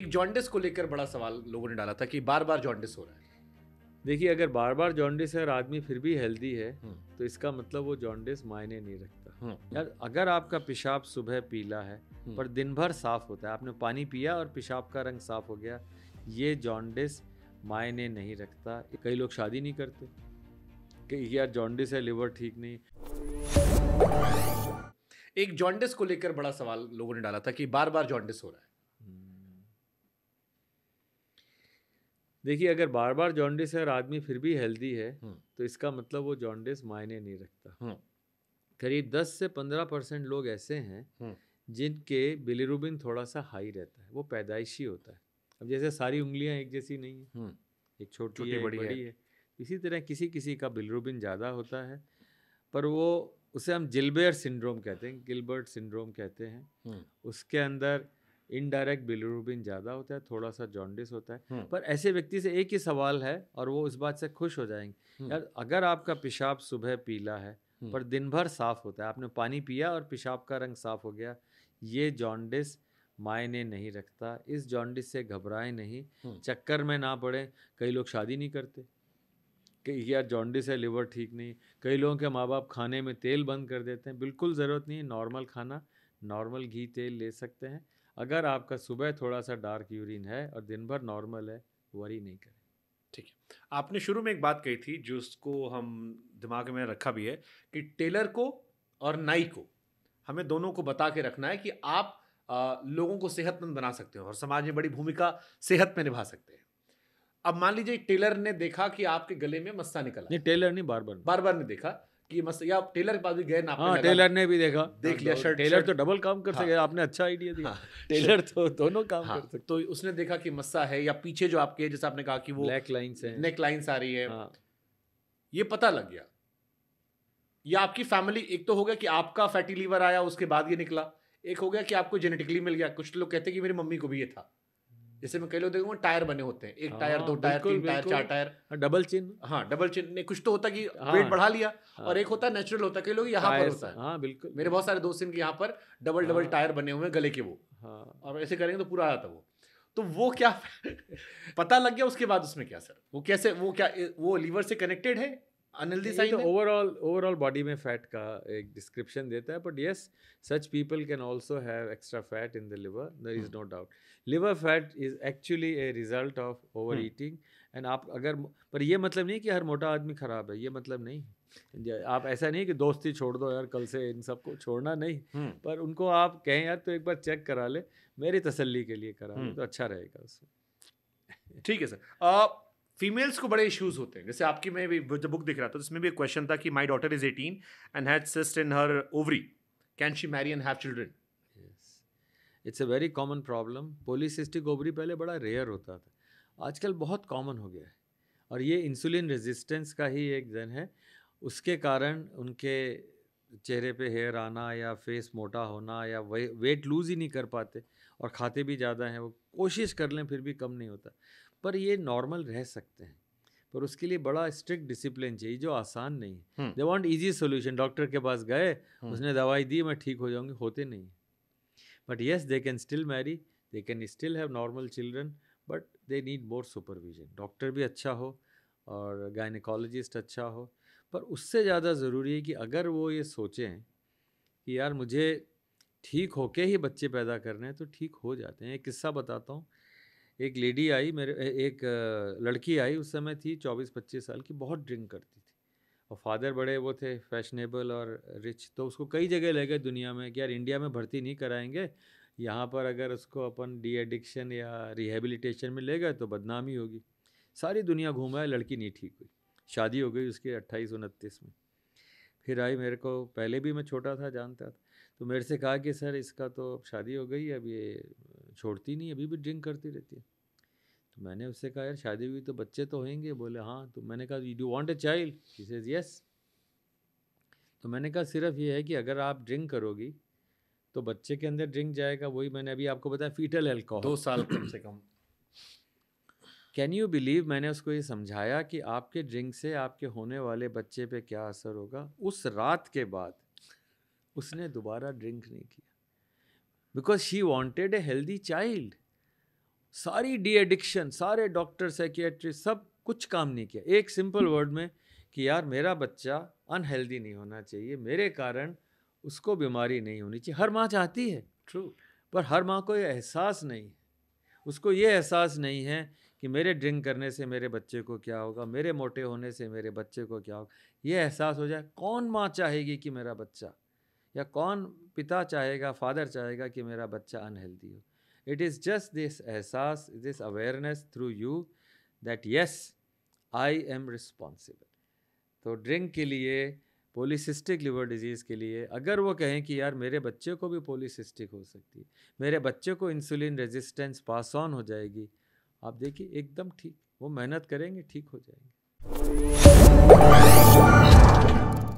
Jaundice को लेकर बड़ा सवाल लोगों ने डाला था कि बार बार जॉन्डिस हो रहा है। देखिए, अगर बार बार जॉन्डिस है और आदमी फिर भी हेल्दी है हम्म, तो इसका मतलब वो जॉन्डिस मायने नहीं रखता। हम्म, यार, अगर आपका पेशाब सुबह पीला है हम्म। पर दिन भर साफ होता है, आपने पानी पिया और पेशाब का रंग साफ हो गया, ये जॉन्डिस मायने नहीं रखता। कई लोग शादी नहीं करते कि यार जॉन्डिस है, लिवर ठीक नहीं। एक जॉन्डिस को लेकर बड़ा सवाल लोगों ने डाला था कि बार बार जॉन्डिस हो रहा है। देखिए, अगर बार बार जॉन्डिस है और आदमी फिर भी हेल्दी है हम्म, तो इसका मतलब वो जॉन्डिस मायने नहीं रखता। हम्म, करीब 10 से 15% लोग ऐसे हैं हम्म, जिनके बिलिरुबिन थोड़ा सा हाई रहता है, वो पैदाइशी होता है। अब जैसे सारी उंगलियां एक जैसी नहीं है, हम्म। एक छोटी छोटी है एक बड़ी है। बड़ी है। इसी तरह किसी किसी का बिलिरुबिन ज़्यादा होता है, पर वो उसे हम जिल्बेयर सिंड्रोम कहते हैं, गिलबर्ट सिंड्रोम कहते हैं। हम्म, उसके अंदर इनडायरेक्ट बिलिरुबिन ज़्यादा होता है, थोड़ा सा जॉन्डिस होता है। हम्म, पर ऐसे व्यक्ति से एक ही सवाल है और वो इस बात से खुश हो जाएंगे, हम्म, यार अगर आपका पेशाब सुबह पीला है हम्म। पर दिन भर साफ होता है, आपने पानी पिया और पेशाब का रंग साफ हो गया, ये जॉन्डिस मायने नहीं रखता। इस जॉन्डिस से घबराएं नहीं, चक्कर में ना पड़े। कई लोग शादी नहीं करते कि यार जॉन्डिस है, लिवर ठीक नहीं। कई लोगों के माँ बाप खाने में तेल बंद कर देते हैं, बिल्कुल ज़रूरत नहीं है। नॉर्मल खाना, नॉर्मल घी तेल ले सकते हैं। अगर आपका सुबह थोड़ा सा डार्क यूरिन है और दिन भर नॉर्मल है, वरी नहीं करें। ठीक है। आपने शुरू में एक बात कही थी जिसको हम दिमाग में रखा भी है कि टेलर को और नाई को हमें दोनों को बता के रखना है कि आप लोगों को सेहतमंद बना सकते हो और समाज में बड़ी भूमिका सेहत में निभा सकते हैं। अब मान लीजिए टेलर ने देखा कि आपके गले में मस्सा निकल नहीं, आया, टेलर नहीं, बार बार। बार बार ने देखा कि मस्सा, या टेलर के पास भी गए, नापने हाँ, लगा, टेलर ने भी देखा। देख लिया शर्ट टेलर शर्ट तो डबल काम कर हाँ, सके, आपने अच्छा आइडिया दिया। हाँ, टेलर तो दोनों काम हाँ, कर सकते। तो उसने देखा कि मस्सा है या पीछे जो आपके, जैसे आपने कहा कि वो ब्लैक लाइन्स हैं। नेक लाइन्स आ रही है, हाँ, ये पता लग गया। या आपकी फैमिली, एक तो हो गया कि आपका फैटी लीवर आया उसके बाद ये निकला, एक हो गया कि आपको जेनेटिकली मिल गया। कुछ लोग कहते हैं कि मेरी मम्मी को भी ये था। जैसे मैं कई लोग देखूंगा टायर बने होते हैं, एक टायर, दो हाँ, टायर, बिल्कुल तीन टायर, चार बिल्कुल। टायर। हाँ, डबल चिन। हाँ, डबल चिन ने कुछ तो होता है कि वेट हाँ, बढ़ा लिया, हाँ, और एक होता है नेचुरल होता है, कई लोग यहाँ पर टायर्स। होता है। हाँ, बिल्कुल मेरे बहुत सारे दोस्त इनके यहाँ पर डबल डबल हाँ, टायर बने हुए हैं गले के, वो हाँ। और ऐसे करेंगे तो पूरा आता वो। तो वो क्या पता लग गया उसके बाद उसमें क्या सर, वो कैसे, वो क्या, वो लीवर से कनेक्टेड है, अनहेल्दी ये साइन तो है? ओवरऑल बॉडी में फैट का एक डिस्क्रिप्शन देता है, but yes, such people can also have extra fat in the liver, there is no doubt. Liver fat is actually a result of over eating. And आप अगर, पर ये मतलब नहीं कि हर मोटा आदमी खराब है, ये मतलब नहीं। आप ऐसा नहीं कि दोस्ती छोड़ दो यार कल से, इन सबको छोड़ना नहीं। पर उनको आप कहें यार तो एक बार चेक करा ले, मेरी तसल्ली के लिए करा ले, तो अच्छा रहेगा उसमें। ठीक है सर। फीमेल्स को बड़े इश्यूज होते हैं, जैसे आपकी, मैं भी जब बुक दिख रहा था जिसमें भी एक क्वेश्चन था कि my daughter is 18 and had cyst in her ovary, can she marry and have children? It's a very common problem. Polycystic ovary पहले बड़ा रेयर होता था, आजकल बहुत कॉमन हो गया है। और ये इंसुलिन रेजिस्टेंस का ही एक जन है। उसके कारण उनके चेहरे पे हेयर आना या फेस मोटा होना या वेट लूज़ ही नहीं कर पाते, और खाते भी ज़्यादा हैं, वो कोशिश कर लें फिर भी कम नहीं होता। पर ये नॉर्मल रह सकते हैं, पर उसके लिए बड़ा स्ट्रिक्ट डिसिप्लिन चाहिए जो आसान नहीं है। They want easy solution, doctor के पास गए, उसने दवाई दी, मैं ठीक हो जाऊंगी, होते नहीं। But yes, they can still marry, they can still have normal children, but they need more supervision. Doctor भी अच्छा हो और गायनेकोलॉजिस्ट अच्छा हो। पर उससे ज़्यादा ज़रूरी है कि अगर वो ये सोचें कि यार मुझे ठीक होके ही बच्चे पैदा करने हैं, तो ठीक हो जाते हैं। एक किस्सा बताता हूँ। एक लेडी आई मेरे, एक लड़की आई, उस समय थी 24-25 साल की, बहुत ड्रिंक करती थी, और फादर बड़े वो थे फैशनेबल और रिच, तो उसको कई जगह ले गए दुनिया में कि यार इंडिया में भर्ती नहीं कराएंगे, यहाँ पर अगर उसको अपन डी एडिक्शन या रिहेबिलिटेशन में ले गए तो बदनामी होगी। सारी दुनिया घूमा है, लड़की नहीं ठीक हुई। शादी हो गई उसकी 28-29 में। फिर आई मेरे को, पहले भी मैं छोटा था जानता था, तो मेरे से कहा कि सर इसका तो अब शादी हो गई है, अब ये छोड़ती नहीं, अभी भी ड्रिंक करती रहती है। तो मैंने उससे कहा यार शादी हुई तो बच्चे तो होंगे? बोले हाँ। तो मैंने कहा you do want a child? She says yes. तो मैंने कहा सिर्फ ये है कि अगर आप ड्रिंक करोगी तो बच्चे के अंदर ड्रिंक जाएगा, वही मैंने अभी आपको बताया, फीटल अल्कोहल। 2 साल कम से कम। कैन यू बिलीव, मैंने उसको ये समझाया कि आपके ड्रिंक से आपके होने वाले बच्चे पे क्या असर होगा। उस रात के बाद उसने दोबारा ड्रिंक नहीं किया, because she wanted a healthy child. सारी डी एडिक्शन, सारे डॉक्टर, साइकियाट्रिस्ट, सब कुछ काम नहीं किया। एक सिंपल वर्ड में कि यार मेरा बच्चा अनहेल्दी नहीं होना चाहिए, मेरे कारण उसको बीमारी नहीं होनी चाहिए। हर माँ चाहती है, ट्रू, पर हर माँ को ये एहसास नहीं है, उसको ये एहसास नहीं है कि मेरे ड्रिंक करने से मेरे बच्चे को क्या होगा, मेरे मोटे होने से मेरे बच्चे को क्या होगा। ये एहसास हो जाए, कौन माँ चाहेगी कि मेरा बच्चा, या कौन पिता चाहेगा, फादर चाहेगा कि मेरा बच्चा अनहेल्दी हो। इट इज़ जस्ट दिस एहसास, this awareness through you that yes I am responsible. तो ड्रिंक के लिए, पॉलीसिस्टिक लिवर डिजीज़ के लिए, अगर वो कहें कि यार मेरे बच्चे को भी पॉलीसिस्टिक हो सकती है, मेरे बच्चे को इंसुलिन रेजिस्टेंस पास ऑन हो जाएगी, आप देखिए एकदम ठीक, वो मेहनत करेंगे, ठीक हो जाएंगे।